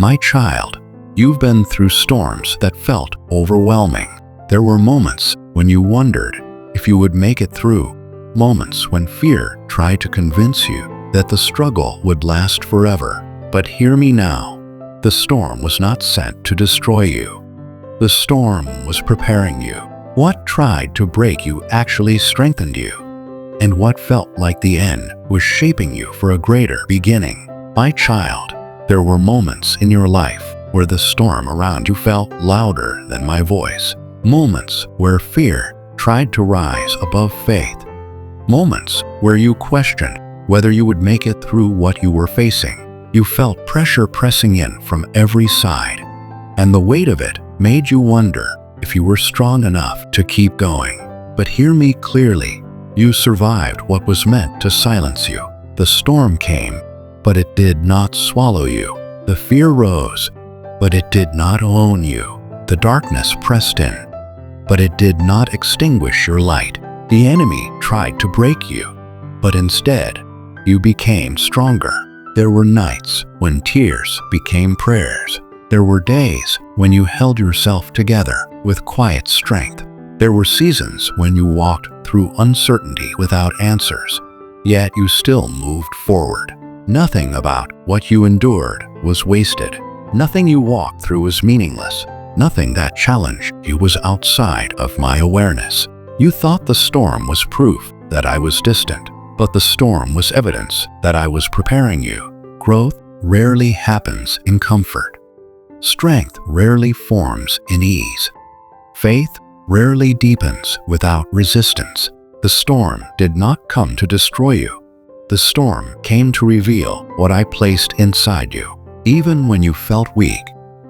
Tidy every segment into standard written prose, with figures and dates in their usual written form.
My child, you've been through storms that felt overwhelming. There were moments when you wondered if you would make it through, moments when fear tried to convince you that the struggle would last forever. But hear me now. The storm was not sent to destroy you. The storm was preparing you. What tried to break you actually strengthened you. And what felt like the end was shaping you for a greater beginning. My child, there were moments in your life where the storm around you felt louder than my voice. Moments where fear tried to rise above faith. Moments where you questioned whether you would make it through what you were facing. You felt pressure pressing in from every side, and the weight of it made you wonder if you were strong enough to keep going. But hear me clearly. You survived what was meant to silence you. The storm came, but it did not swallow you. The fear rose, but it did not own you. The darkness pressed in, but it did not extinguish your light. The enemy tried to break you, but instead, you became stronger. There were nights when tears became prayers. There were days when you held yourself together with quiet strength. There were seasons when you walked through uncertainty without answers, yet you still moved forward. Nothing about what you endured was wasted. Nothing you walked through was meaningless. Nothing that challenged you was outside of my awareness. You thought the storm was proof that I was distant, but the storm was evidence that I was preparing you. Growth rarely happens in comfort. Strength rarely forms in ease. Faith rarely deepens without resistance. The storm did not come to destroy you. The storm came to reveal what I placed inside you. Even when you felt weak,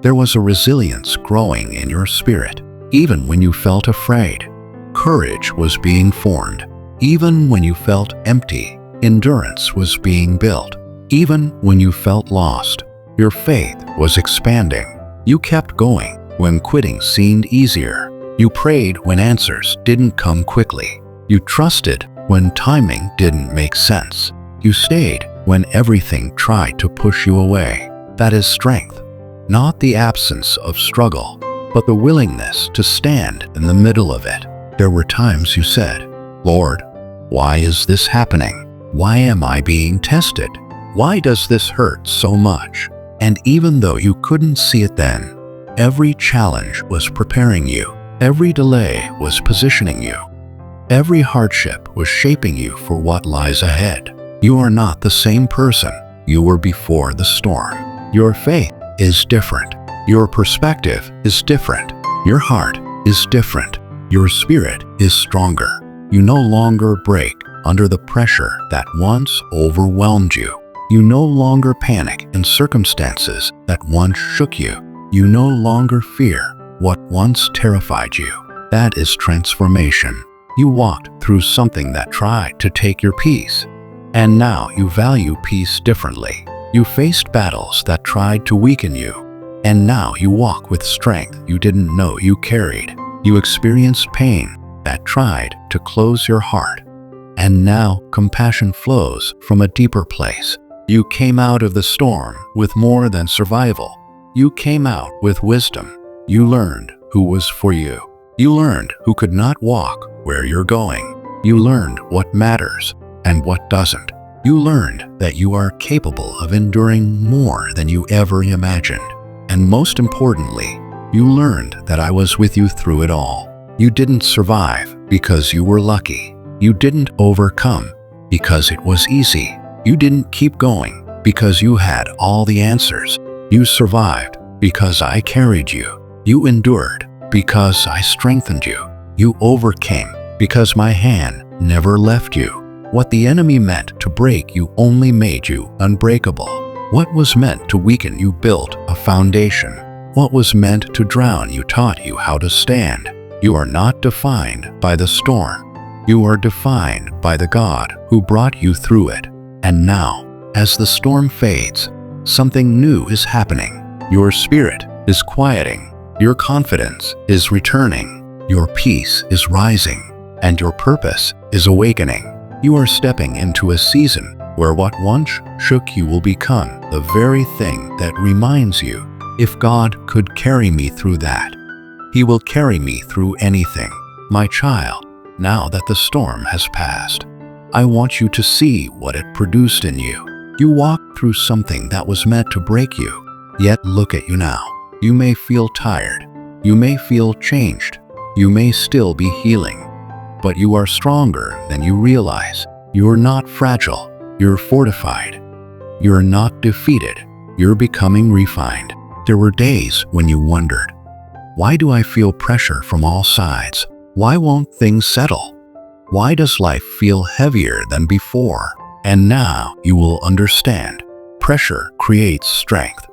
there was a resilience growing in your spirit. Even when you felt afraid, courage was being formed. Even when you felt empty, endurance was being built. Even when you felt lost, your faith was expanding. You kept going when quitting seemed easier. You prayed when answers didn't come quickly. You trusted when timing didn't make sense. You stayed when everything tried to push you away. That is strength, not the absence of struggle, but the willingness to stand in the middle of it. There were times you said, "Lord, why is this happening? Why am I being tested? Why does this hurt so much?" And even though you couldn't see it then, every challenge was preparing you. Every delay was positioning you. Every hardship was shaping you for what lies ahead. You are not the same person you were before the storm. Your faith is different. Your perspective is different. Your heart is different. Your spirit is stronger. You no longer break under the pressure that once overwhelmed you. You no longer panic in circumstances that once shook you. You no longer fear what once terrified you. That is transformation. You walked through something that tried to take your peace, and now you value peace differently. You faced battles that tried to weaken you, and now you walk with strength you didn't know you carried. You experienced pain that tried to close your heart, and now compassion flows from a deeper place. You came out of the storm with more than survival. You came out with wisdom. You learned who was for you. You learned who could not walk where you're going. You learned what matters and what doesn't. You learned that you are capable of enduring more than you ever imagined. And most importantly, you learned that I was with you through it all. You didn't survive because you were lucky. You didn't overcome because it was easy. You didn't keep going because you had all the answers. You survived because I carried you. You endured because I strengthened you. You overcame because my hand never left you. What the enemy meant to break you only made you unbreakable. What was meant to weaken you built a foundation. What was meant to drown you taught you how to stand. You are not defined by the storm. You are defined by the God who brought you through it. And now, as the storm fades, something new is happening. Your spirit is quieting. Your confidence is returning. Your peace is rising. And your purpose is awakening. You are stepping into a season where what once shook you will become the very thing that reminds you, if God could carry me through that, He will carry me through anything. My child, now that the storm has passed, I want you to see what it produced in you. You walked through something that was meant to break you, yet look at you now. You may feel tired. You may feel changed. You may still be healing. But you are stronger than you realize. You're not fragile. You're fortified. You're not defeated. You're becoming refined. There were days when you wondered, why do I feel pressure from all sides? Why won't things settle? Why does life feel heavier than before? And now you will understand. Pressure creates strength.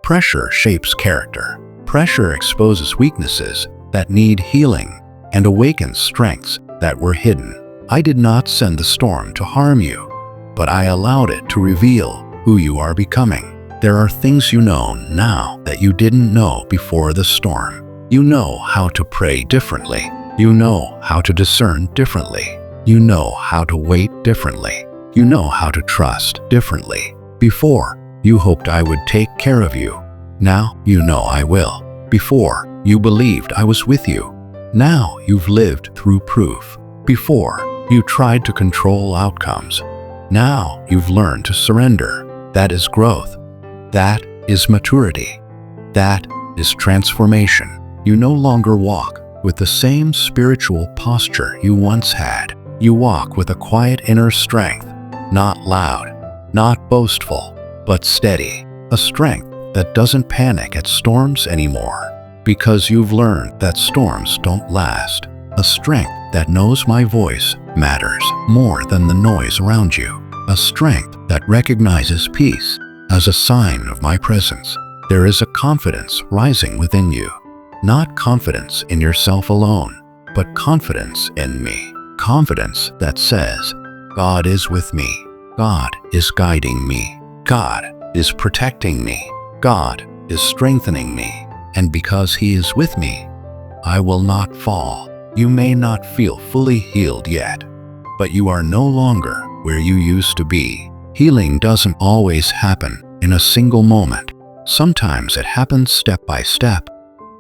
Pressure shapes character. Pressure exposes weaknesses that need healing and awakens strengths that were hidden. I did not send the storm to harm you, but I allowed it to reveal who you are becoming. There are things you know now that you didn't know before the storm. You know how to pray differently. You know how to discern differently. You know how to wait differently. You know how to trust differently. Before, you hoped I would take care of you. Now you know I will. Before, you believed I was with you. Now you've lived through proof. Before, you tried to control outcomes. Now you've learned to surrender. That is growth. That is maturity. That is transformation. You no longer walk with the same spiritual posture you once had. You walk with a quiet inner strength, not loud, not boastful, but steady. A strength that doesn't panic at storms anymore, because you've learned that storms don't last. A strength that knows my voice matters more than the noise around you. A strength that recognizes peace as a sign of my presence. There is a confidence rising within you. Not confidence in yourself alone, but confidence in me. Confidence that says, God is with me. God is guiding me. God is protecting me. God is strengthening me. And because He is with me, I will not fall. You may not feel fully healed yet, but you are no longer where you used to be. Healing doesn't always happen in a single moment. Sometimes it happens step by step,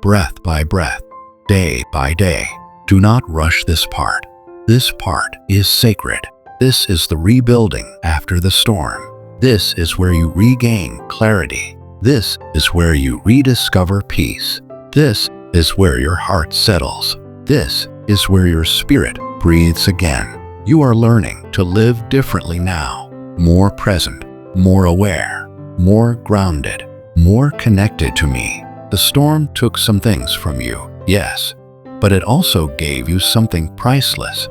breath by breath, day by day. Do not rush this part. This part is sacred. This is the rebuilding after the storm. This is where you regain clarity. This is where you rediscover peace. This is where your heart settles. This is where your spirit breathes again. You are learning to live differently now, more present, more aware, more grounded, more connected to me. The storm took some things from you, yes, but it also gave you something priceless,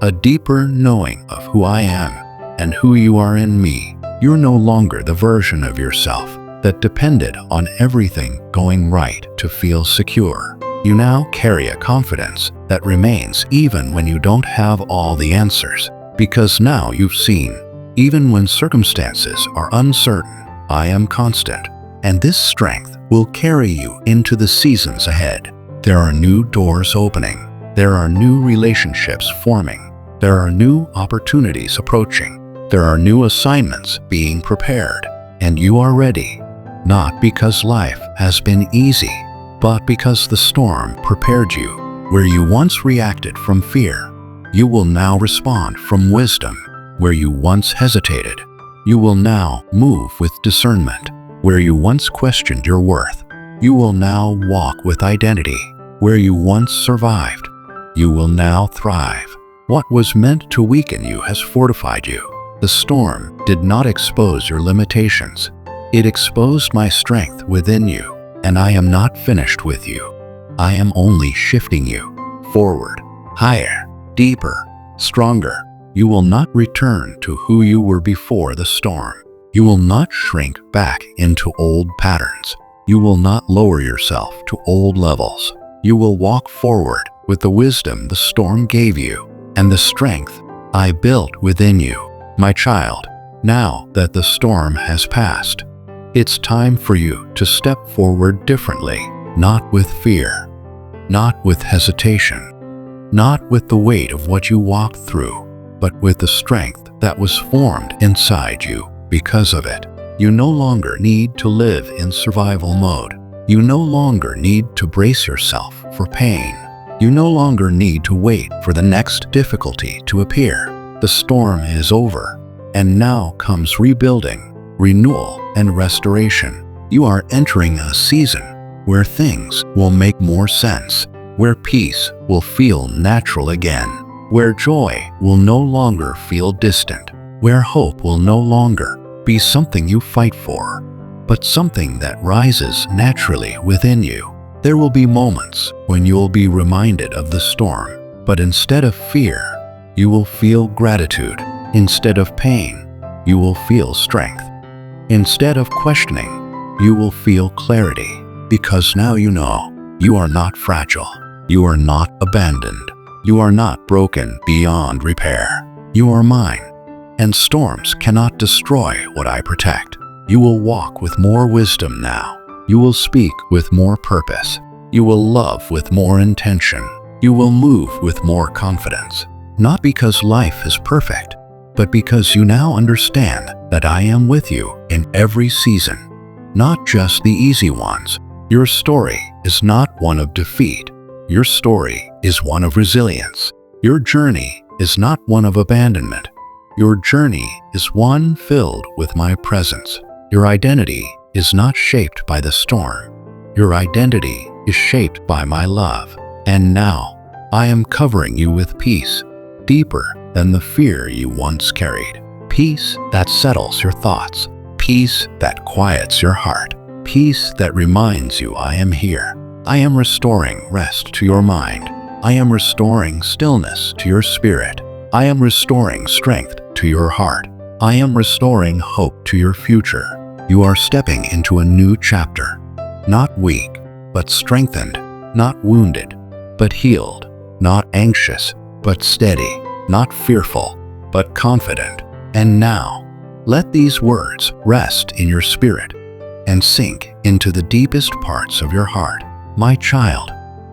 a deeper knowing of who I am and who you are in me. You're no longer the version of yourself that depended on everything going right to feel secure. You now carry a confidence that remains even when you don't have all the answers, because now you've seen, even when circumstances are uncertain, I am constant, and this strength will carry you into the seasons ahead. There are new doors opening. There are new relationships forming. There are new opportunities approaching. There are new assignments being prepared, and you are ready, not because life has been easy, but because the storm prepared you. Where you once reacted from fear, you will now respond from wisdom. Where you once hesitated, you will now move with discernment. Where you once questioned your worth, you will now walk with identity. Where you once survived, you will now thrive. What was meant to weaken you has fortified you. The storm did not expose your limitations. It exposed my strength within you, and I am not finished with you. I am only shifting you forward, higher, deeper, stronger. You will not return to who you were before the storm. You will not shrink back into old patterns. You will not lower yourself to old levels. You will walk forward with the wisdom the storm gave you and the strength I built within you. My child, now that the storm has passed, it's time for you to step forward differently, not with fear, not with hesitation, not with the weight of what you walked through, but with the strength that was formed inside you because of it. You no longer need to live in survival mode. You no longer need to brace yourself for pain. You no longer need to wait for the next difficulty to appear. The storm is over, and now comes rebuilding, renewal, and restoration. You are entering a season where things will make more sense, where peace will feel natural again, where joy will no longer feel distant, where hope will no longer be something you fight for, but something that rises naturally within you. There will be moments when you'll be reminded of the storm, but instead of fear, you will feel gratitude. Instead of pain, you will feel strength. Instead of questioning, you will feel clarity, because now you know you are not fragile. You are not abandoned. You are not broken beyond repair. You are mine, and storms cannot destroy what I protect. You will walk with more wisdom now. You will speak with more purpose. You will love with more intention. You will move with more confidence. Not because life is perfect, but because you now understand that I am with you in every season, not just the easy ones. Your story is not one of defeat. Your story is one of resilience. Your journey is not one of abandonment. Your journey is one filled with my presence. Your identity is not shaped by the storm. Your identity is shaped by my love. And now, I am covering you with peace, deeper than the fear you once carried. Peace that settles your thoughts. Peace that quiets your heart. Peace that reminds you I am here. I am restoring rest to your mind. I am restoring stillness to your spirit. I am restoring strength to your heart. I am restoring hope to your future. You are stepping into a new chapter. Not weak, but strengthened. Not wounded, but healed. Not anxious, but steady. Not fearful, but confident. And now, let these words rest in your spirit and sink into the deepest parts of your heart. My child,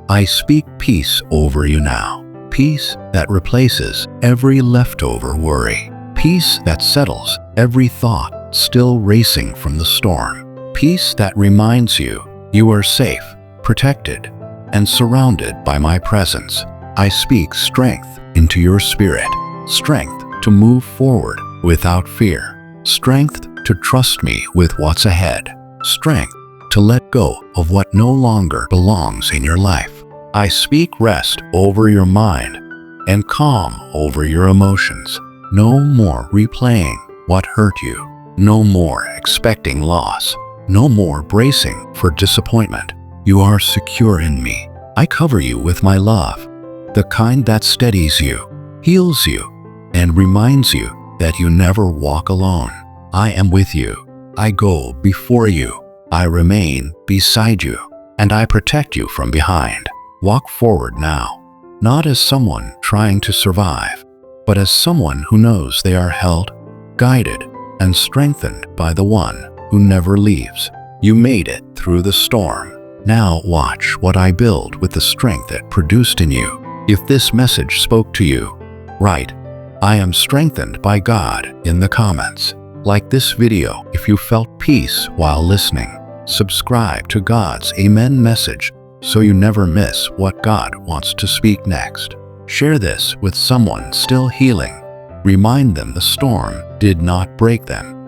I speak peace over you now. Peace that replaces every leftover worry. Peace that settles every thought still racing from the storm. Peace that reminds you you are safe, protected, and surrounded by my presence. I speak strength into your spirit. Strength to move forward without fear. Strength to trust me with what's ahead. Strength to let go of what no longer belongs in your life. I speak rest over your mind and calm over your emotions. No more replaying what hurt you. No more expecting loss. No more bracing for disappointment. You are secure in me. I cover you with my love, the kind that steadies you, heals you, and reminds you that you never walk alone. I am with you. I go before you. I remain beside you, and I protect you from behind. Walk forward now, not as someone trying to survive, but as someone who knows they are held, guided, and strengthened by the one who never leaves. You made it through the storm. Now watch what I build with the strength it produced in you. If this message spoke to you, write, "I am strengthened by God" in the comments. Like this video if you felt peace while listening. Subscribe to God's Amen message so you never miss what God wants to speak next. Share this with someone still healing. Remind them the storm did not break them.